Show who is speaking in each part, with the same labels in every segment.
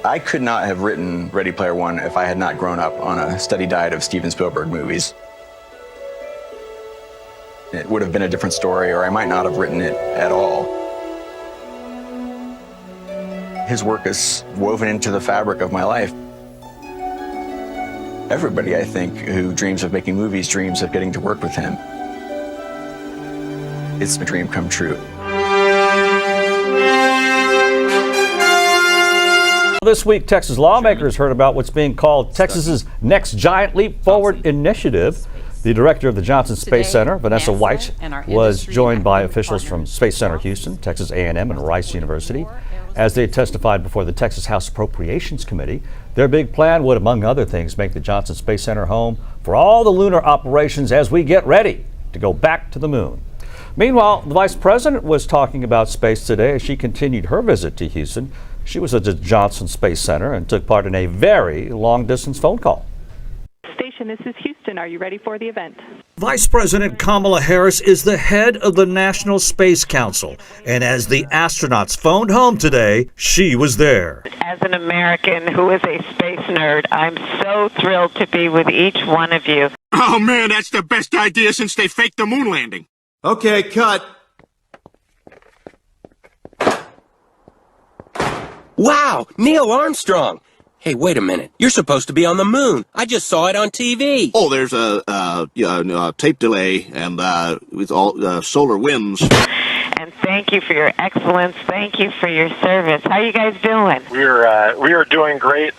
Speaker 1: I could not have written Ready Player One if I had not grown up on a steady diet of Steven Spielberg movies. It would have been a different story, or I might not have written it at all. His work is woven into the fabric of my life. Everybody, I think, who dreams of making movies dreams of getting to work with him. It's a dream come true.
Speaker 2: This week, Texas lawmakers heard about what's being called Texas's Next Giant Leap Forward Initiative. The director of the Johnson Space Center, Vanessa White, was joined by officials from Space Center Houston, Texas A&M, and Rice University as they testified before the Texas House Appropriations Committee. Their big plan would, among other things, make the Johnson Space Center home for all the lunar operations as we get ready to go back to the moon. Meanwhile, the vice president was talking about space today as she continued her visit to Houston. She was at the Johnson Space Center and took part in a very long-distance phone call.
Speaker 3: Station, this is Houston. Are you ready for the event?
Speaker 2: Vice President Kamala Harris is the head of the National Space Council, and as the astronauts phoned home today, she was there.
Speaker 4: As an American who is a space nerd, I'm so thrilled to be with each one of you.
Speaker 5: Oh man, that's the best idea since they faked the moon landing.
Speaker 6: Okay, cut.
Speaker 7: Wow, Neil Armstrong. Hey, wait a minute. You're supposed to be on the moon. I just saw it on TV.
Speaker 5: Oh, there's a tape delay and with all solar winds.
Speaker 4: And thank you for your excellence. Thank you for your service. How are you guys doing?
Speaker 8: We are doing great.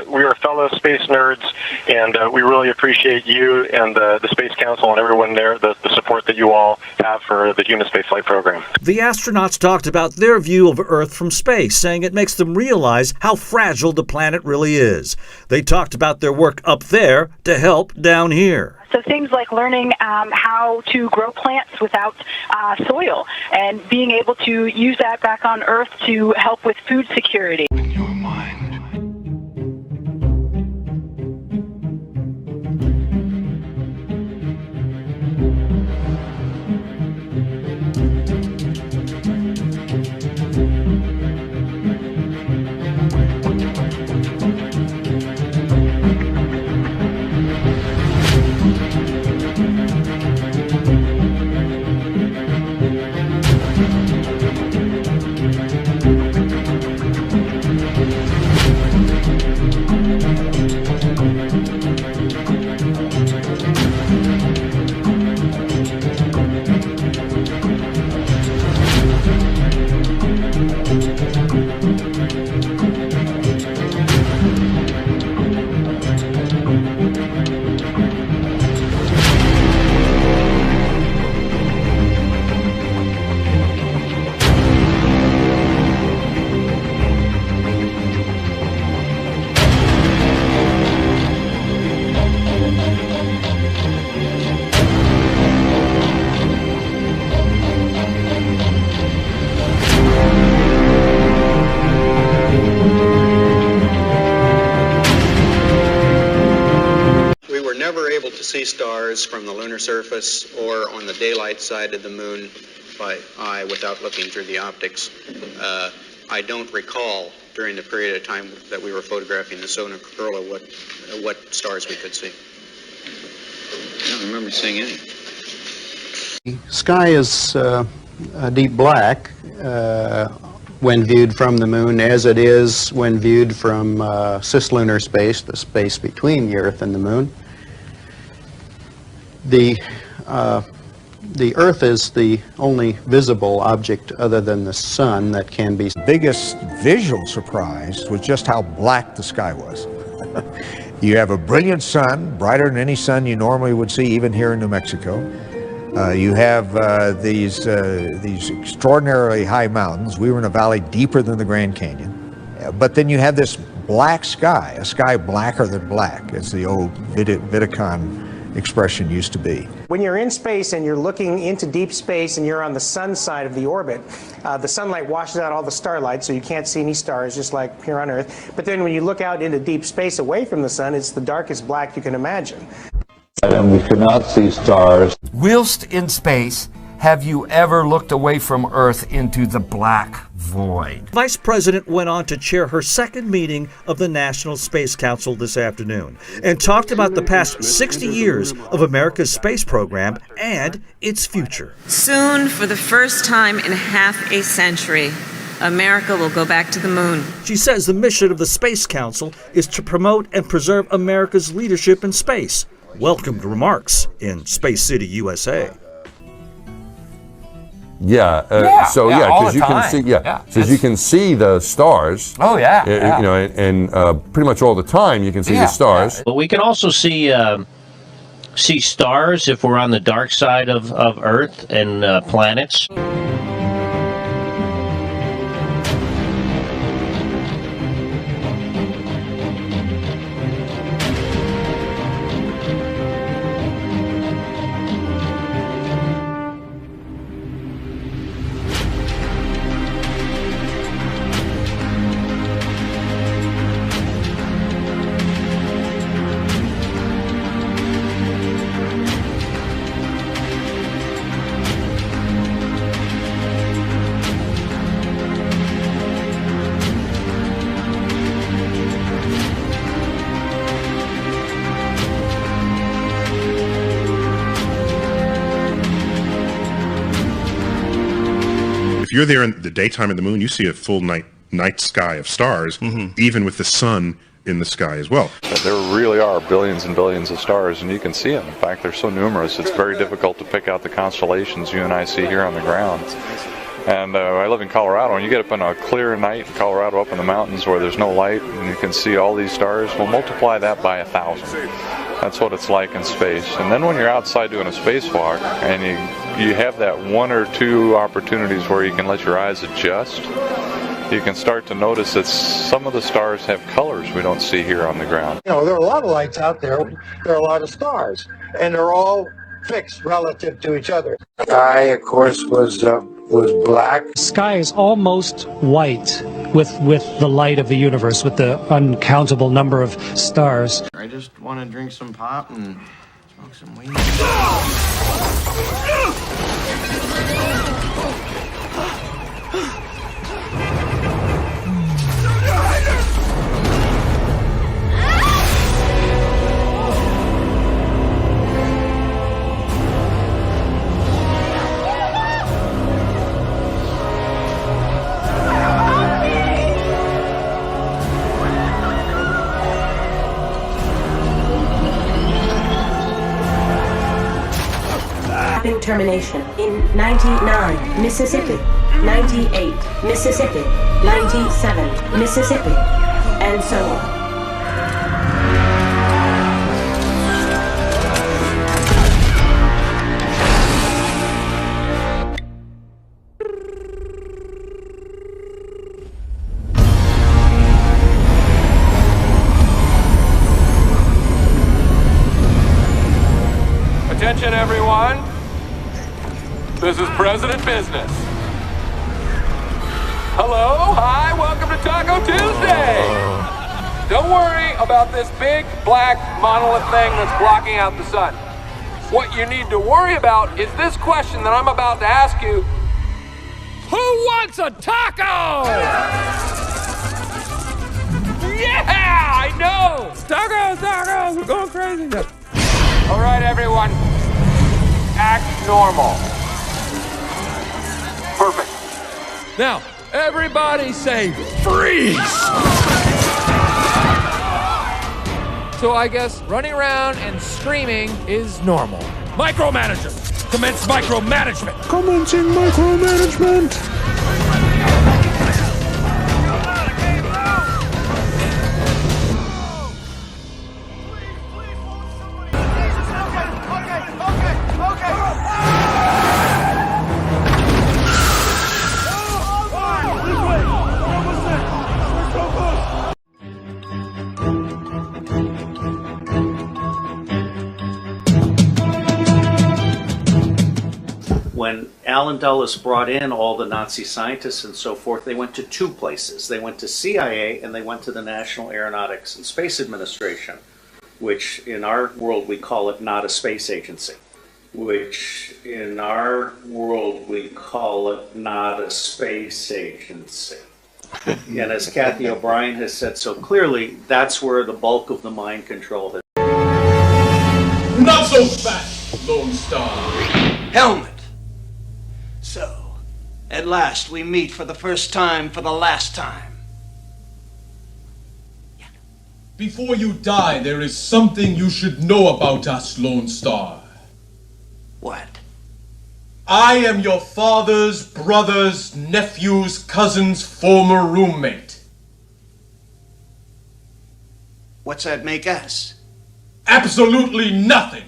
Speaker 8: We are fellow space nerds, and we really appreciate you and the Space Council and everyone there, the support that you all have for the human spaceflight program.
Speaker 2: The astronauts talked about their view of Earth from space, saying it makes them realize how fragile the planet really is. They talked about their work up there to help down here.
Speaker 3: So things like learning how to grow plants without soil and being able to use that back on Earth to help with food security.
Speaker 9: See stars from the lunar surface or on the daylight side of the moon by eye without looking through the optics. I don't recall during the period of time that we were photographing the solar corona what stars we could see. I don't remember seeing any.
Speaker 6: The sky is a deep black when viewed from the moon, as it is when viewed from cislunar space, the space between the Earth and the moon. The Earth is the only visible object other than the sun that can be.
Speaker 10: The biggest visual surprise was just how black the sky was. You have a brilliant sun, brighter than any sun you normally would see, even here in New Mexico. You have these extraordinarily high mountains. We were in a valley deeper than the Grand Canyon. But then you have this black sky, a sky blacker than black, as the old Vidicon expression used to be.
Speaker 11: When you're in space and you're looking into deep space and you're on the sun side of the orbit, the sunlight washes out all the starlight, so you can't see any stars, just like here on Earth. But then when you look out into deep space away from the sun, it's the darkest black you can imagine.
Speaker 12: And we could not see stars.
Speaker 13: Whilst in space,
Speaker 12: have you ever looked away from Earth into the black void?
Speaker 2: Vice President went on to chair her second meeting of the National Space Council this afternoon and talked about the past 60 years of America's space program and its future.
Speaker 13: Soon, for the first time in half a century, America will go back to the moon.
Speaker 2: She says the mission of the Space Council is to promote and preserve America's leadership in space. Welcomed remarks in Space City, USA.
Speaker 14: Because you can see, because you can see the stars.
Speaker 12: Oh yeah,
Speaker 14: you know, and pretty much all the time you can see the stars.
Speaker 15: But we can also see stars if we're on the dark side of Earth and planets.
Speaker 16: If you're there in the daytime of the moon, you see a full night sky of stars, even with the sun in the sky as well.
Speaker 17: There really are billions and billions of stars, and you can see them. In fact, they're so numerous, it's very difficult to pick out the constellations you and I see here on the ground. And I live in Colorado, and you get up on a clear night in Colorado up in the mountains where there's no light, and you can see all these stars. Well, multiply that by 1,000. That's what it's like in space. And then when you're outside doing a spacewalk, and you have that one or two opportunities where you can let your eyes adjust, you can start to notice that some of the stars have colors we don't see here on the ground.
Speaker 18: You know, there are a lot of lights out there. There are a lot of stars, and they're all fixed relative to each other.
Speaker 19: The sky, of course, was black.
Speaker 20: The sky is almost white with the light of the universe, with the uncountable number of stars.
Speaker 19: I just want to drink some pop and smoke some weed.
Speaker 21: Termination in 99, Mississippi, 98, Mississippi, 97, Mississippi, and so on.
Speaker 22: Attention, everyone. This is President Business. Hello, hi, welcome to Taco Tuesday. Don't worry about this big black monolith thing that's blocking out the sun. What you need to worry about is this question that I'm about to ask you. Who wants a taco? Yeah, I know. Tacos, we're going crazy. All right, everyone, act normal. Perfect. Now, everybody say freeze! So I guess running around and screaming is normal. Micromanager! Commence micromanagement!
Speaker 10: Commencing micromanagement!
Speaker 23: When Allen Dulles brought in all the Nazi scientists and so forth, they went to two places. They went to CIA and they went to the National Aeronautics and Space Administration, which in our world we call it not a space agency. which in our world we call it not a space agency. And as Kathy O'Brien has said so clearly, that's where the bulk of the mind control has.
Speaker 1: Not so fast, Lone Star.
Speaker 5: Helmet. So, at last we meet for the first time for the last time.
Speaker 1: Before you die, there is something you should know about us, Lone Star.
Speaker 5: What?
Speaker 1: I am your father's brother's nephew's cousin's former roommate.
Speaker 5: What's that make us?
Speaker 1: Absolutely nothing,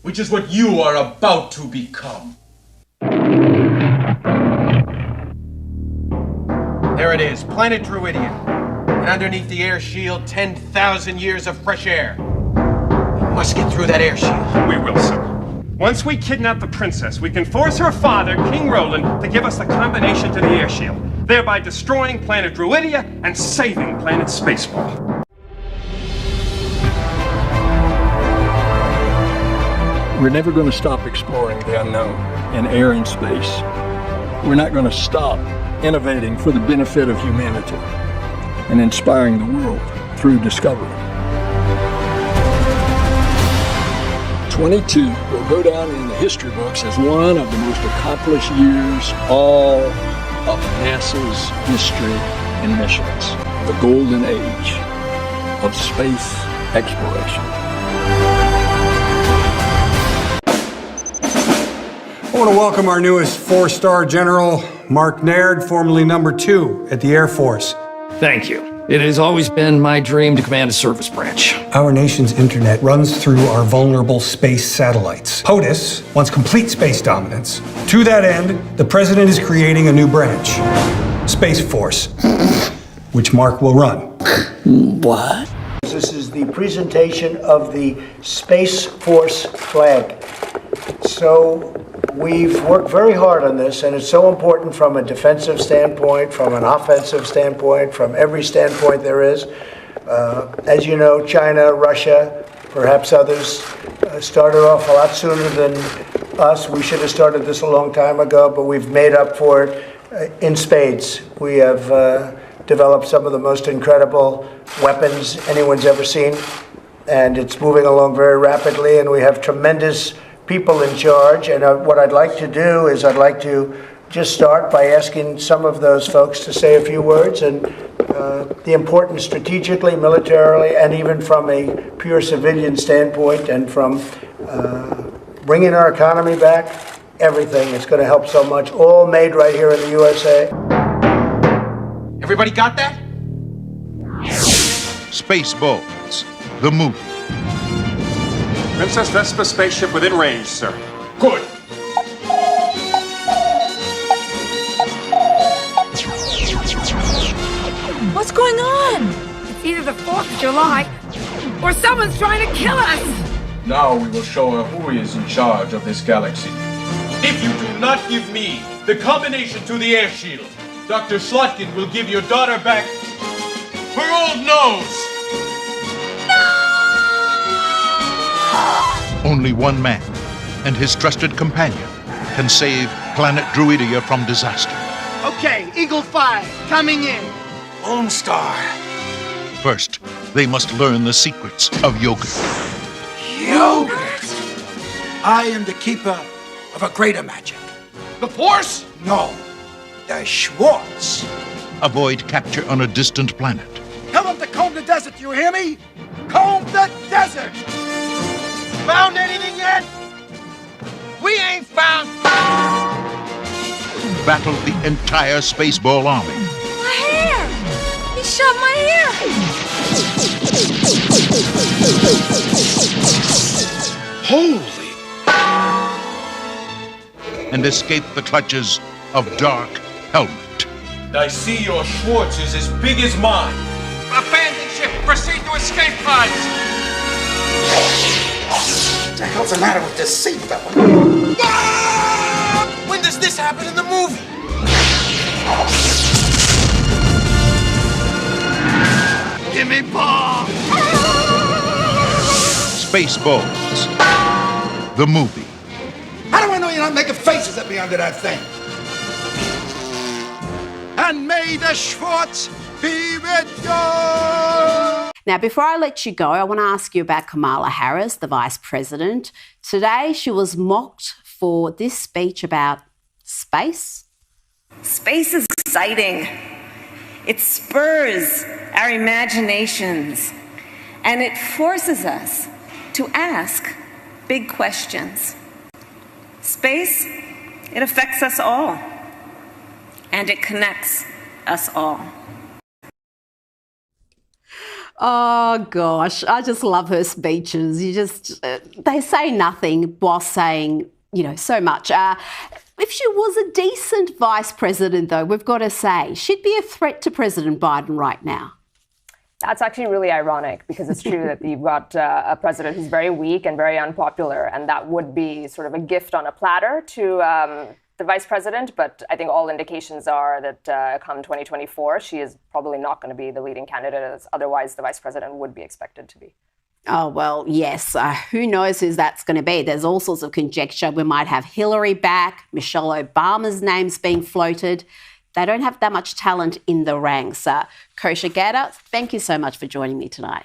Speaker 1: which is what you are about to become.
Speaker 7: There it is, planet Druidia. And underneath the air shield, 10,000 years of fresh air. We must get through that air shield.
Speaker 24: We will, sir. Once we kidnap the princess, we can force her father, King Roland, to give us the combination to the air shield, thereby destroying planet Druidia and saving planet Spaceball.
Speaker 25: We're never going to stop exploring the unknown in air and space. We're not going to stop innovating for the benefit of humanity and inspiring the world through discovery. 22 will go down in the history books as one of the most accomplished years all of NASA's history and missions. The golden age of space exploration.
Speaker 26: I want to welcome our newest 4-star General, Mark Naird, formerly number 2 at the Air Force.
Speaker 12: Thank you. It has always been my dream to command a service branch.
Speaker 26: Our nation's internet runs through our vulnerable space satellites. POTUS wants complete space dominance. To that end, the President is creating a new branch, Space Force, which Mark will run.
Speaker 27: What? This is the presentation of the Space Force flag. So we've worked very hard on this, and it's so important from a defensive standpoint, from an offensive standpoint, from every standpoint there is. As you know, China, Russia, perhaps others, started off a lot sooner than us. We should have started this a long time ago, but we've made up for it in spades. We have developed some of the most incredible weapons anyone's ever seen, and it's moving along very rapidly, and we have tremendous people in charge. And what I'd like to do is I'd like to just start by asking some of those folks to say a few words and the importance strategically, militarily, and even from a pure civilian standpoint, and from bringing our economy back, everything. It's going to help so much, all made right here in the USA.
Speaker 7: Everybody got that?
Speaker 28: Spaceballs, the movie.
Speaker 24: Princess Vespa spaceship within range, sir. Good.
Speaker 29: What's going on? It's either the 4th of July or someone's trying to kill us!
Speaker 1: Now we will show her who is in charge of this galaxy. If you do not give me the combination to the air shield, Dr. Slotkin will give your daughter back her old nose!
Speaker 28: Only one man and his trusted companion can save planet Druidia from disaster.
Speaker 5: Okay, Eagle 5, coming in.
Speaker 7: Lone Star.
Speaker 28: First, they must learn the secrets of yogurt.
Speaker 5: Yogurt? I am the keeper of a greater magic.
Speaker 7: The Force?
Speaker 5: No, the Schwartz.
Speaker 28: Avoid capture on a distant planet.
Speaker 5: Tell them to comb the desert, you hear me? Comb the desert! Found anything yet? We ain't found.
Speaker 28: Battle the entire Spaceball army.
Speaker 29: My hair! He shoved my hair!
Speaker 28: Holy! And escape the clutches of Dark Helmet.
Speaker 1: I see your Schwartz is as big as mine.
Speaker 7: Abandon ship. Proceed to escape pods.
Speaker 5: What the hell's the matter with this seatbelt?
Speaker 7: When does this happen in the movie?
Speaker 5: Give me ball!
Speaker 28: Spaceballs, the movie.
Speaker 5: you're not making faces at me under that thing. And may the Schwartz be with you.
Speaker 2: Now, before I let you go, I want to ask you about Kamala Harris, the Vice President. Today, she was mocked for this speech about space.
Speaker 3: Space is exciting. It spurs our imaginations, and it forces us to ask big questions. Space, it affects us all, and it connects us all.
Speaker 2: Oh, gosh, I just love her speeches. They say nothing while saying, so much. If she was a decent vice president, though, we've got to say, she'd be a threat to President Biden right now.
Speaker 4: That's actually really ironic, because it's true that you've got a president who's very weak and very unpopular, and that would be sort of a gift on a platter to the vice president. But I think all indications are that come 2024, she is probably not going to be the leading candidate, as otherwise the vice president would be expected to be.
Speaker 2: Oh, well, yes. Who knows who that's going to be? There's all sorts of conjecture. We might have Hillary back. Michelle Obama's name's being floated. They don't have that much talent in the ranks. Kosher Gadda, thank you so much for joining me tonight.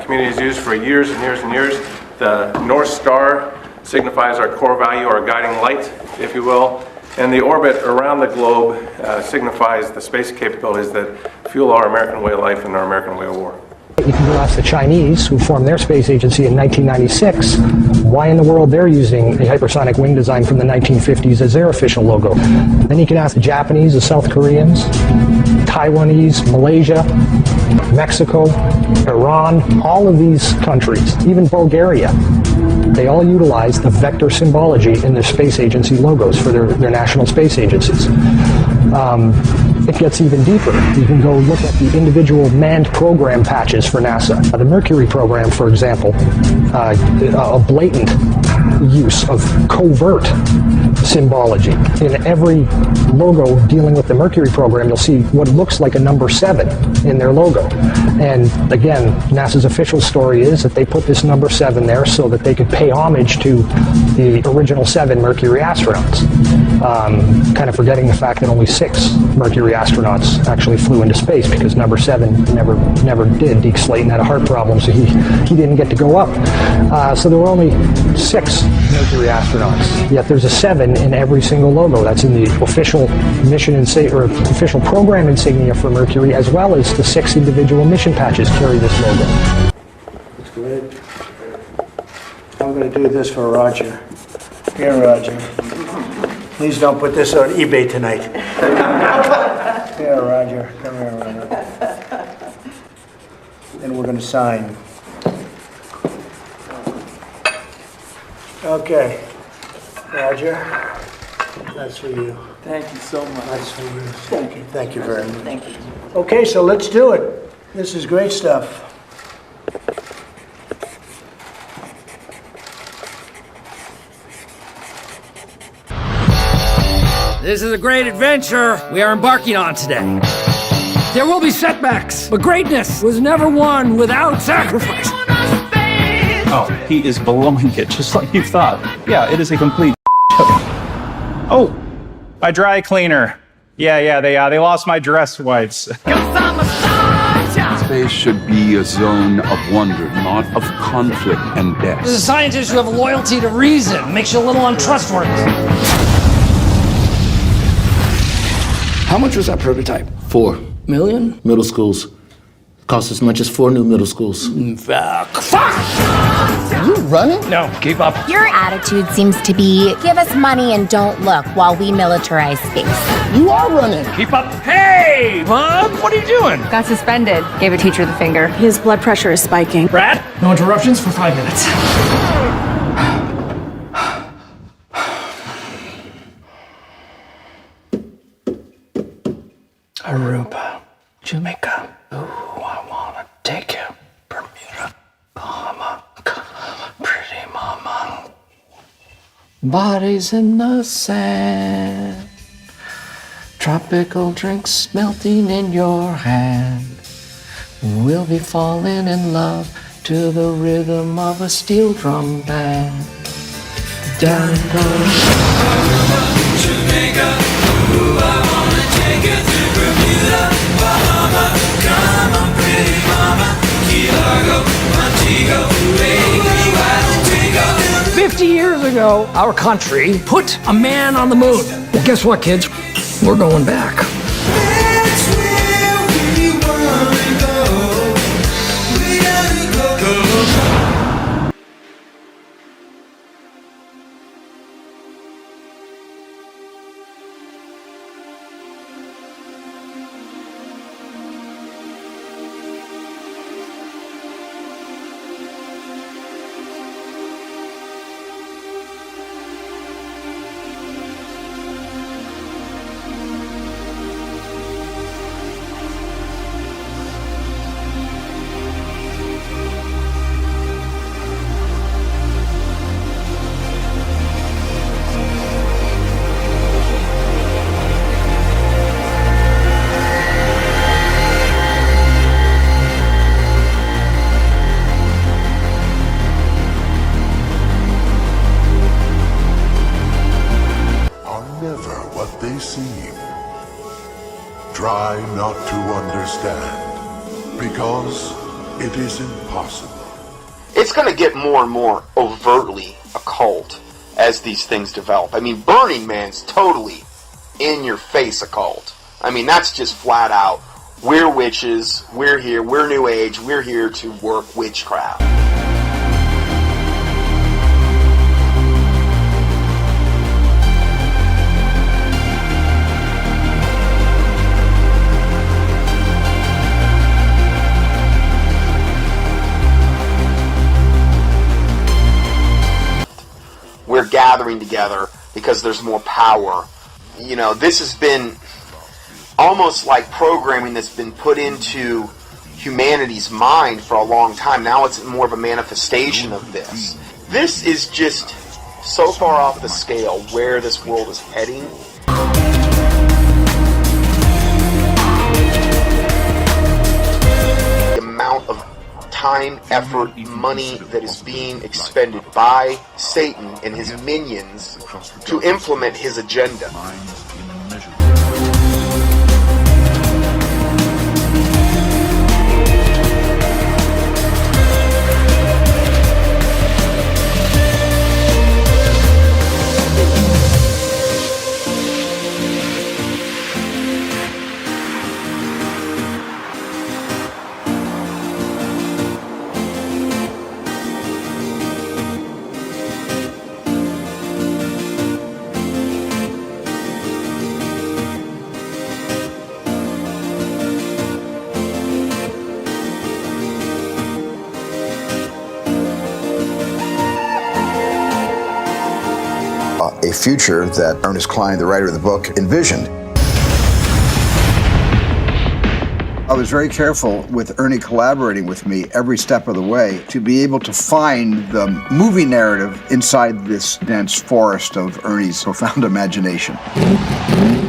Speaker 7: Community is used for years and years and years. The North Star signifies our core value, our guiding light, if you will. And the orbit around the globe signifies the space capabilities that fuel our American way of life and our American way of war.
Speaker 6: You can go ask the Chinese, who formed their space agency in 1996, why in the world they're using a hypersonic wing design from the 1950s as their official logo. Then you can ask the Japanese, the South Koreans, Taiwanese, Malaysia, Mexico, Iran, all of these countries, even Bulgaria. They all utilize the vector symbology in their space agency logos for their national space agencies. It gets even deeper. You can go look at the individual manned program patches for NASA. The Mercury program, for example, a blatant use of covert symbology. In every logo dealing with the Mercury program, you'll see what looks like a number 7 in their logo. And again, NASA's official story is that they put this number 7 there so that they could pay homage to the original 7 Mercury astronauts. Kind of forgetting the fact that only 6 Mercury astronauts actually flew into space, because number 7 never did. Deke Slayton had a heart problem, so he didn't get to go up. So there were only 6 Mercury astronauts. Yet there's a 7 in every single logo. That's in the official mission or official program insignia for Mercury, as well as the 6 individual mission patches carry this logo.
Speaker 27: Looks good. I'm going to do this for Roger. Here, Roger. Please don't put this on eBay tonight. Here, Roger. Come here, Roger. Then we're going to sign. Okay. Roger, that's for you.
Speaker 19: Thank you so much.
Speaker 27: That's for you. Thank you. Thank you very much.
Speaker 19: Thank you.
Speaker 27: Okay, so let's do it. This is great stuff.
Speaker 8: This is a great adventure we are embarking on today. There will be setbacks, but greatness was never won without sacrifice.
Speaker 9: Oh, he is blowing it just like you thought. Yeah, it is a complete Oh, my dry cleaner. Yeah, they lost my dress wipes.
Speaker 11: Space should be a zone of wonder, not of conflict and death.
Speaker 8: As a scientist, you have a loyalty to reason. Makes you a little untrustworthy.
Speaker 13: How much was that prototype? $4 million? Middle schools. Cost as much as 4 new middle schools.
Speaker 8: Fuck!
Speaker 13: Are you running?
Speaker 8: No, keep up.
Speaker 14: Your attitude seems to be, give us money and don't look while we militarize space.
Speaker 13: You are running.
Speaker 8: Keep up. Hey, Bob, what are you doing?
Speaker 30: Got suspended. Gave a teacher the finger. His blood pressure is spiking.
Speaker 8: Brad, no interruptions for 5 minutes.
Speaker 13: Aruba, Jamaica. Ooh, I wanna take you. Bermuda, Bahama, pretty mama. Bodies in the sand. Tropical drinks melting in your hand. We'll be falling in love to the rhythm of a steel drum band.
Speaker 8: down in Colorado. Jamaica, ooh, I wanna take you to Bermuda, Bahama, come on, pretty mama, Key Largo, Montego, baby, Montego. 50 years ago, our country put a man on the moon. Well, guess what, kids? We're going back.
Speaker 10: Try not to understand, because it is impossible.
Speaker 15: It's going to get more and more overtly occult as these things develop. I mean, Burning Man's totally in-your-face occult. I mean, that's just flat out, we're witches, we're here, we're New Age, we're here to work witchcraft. We're gathering together because there's more power. You know, this has been almost like programming that's been put into humanity's mind for a long time. Now it's more of a manifestation of this. This is just so far off the scale where this world is heading. The amount of time, effort, money that is being expended by Satan and his minions to implement his agenda.
Speaker 16: A future that Ernest Cline, the writer of the book, envisioned. I was very careful with Ernie collaborating with me every step of the way to be able to find the movie narrative inside this dense forest of Ernie's profound imagination.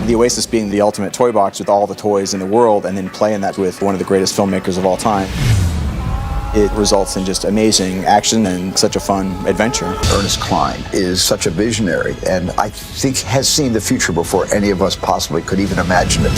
Speaker 17: The Oasis being the ultimate toy box with all the toys in the world, and then playing that with one of the greatest filmmakers of all time. It results in just amazing action and such a fun adventure.
Speaker 16: Ernest Cline is such a visionary, and I think has seen the future before any of us possibly could even imagine it.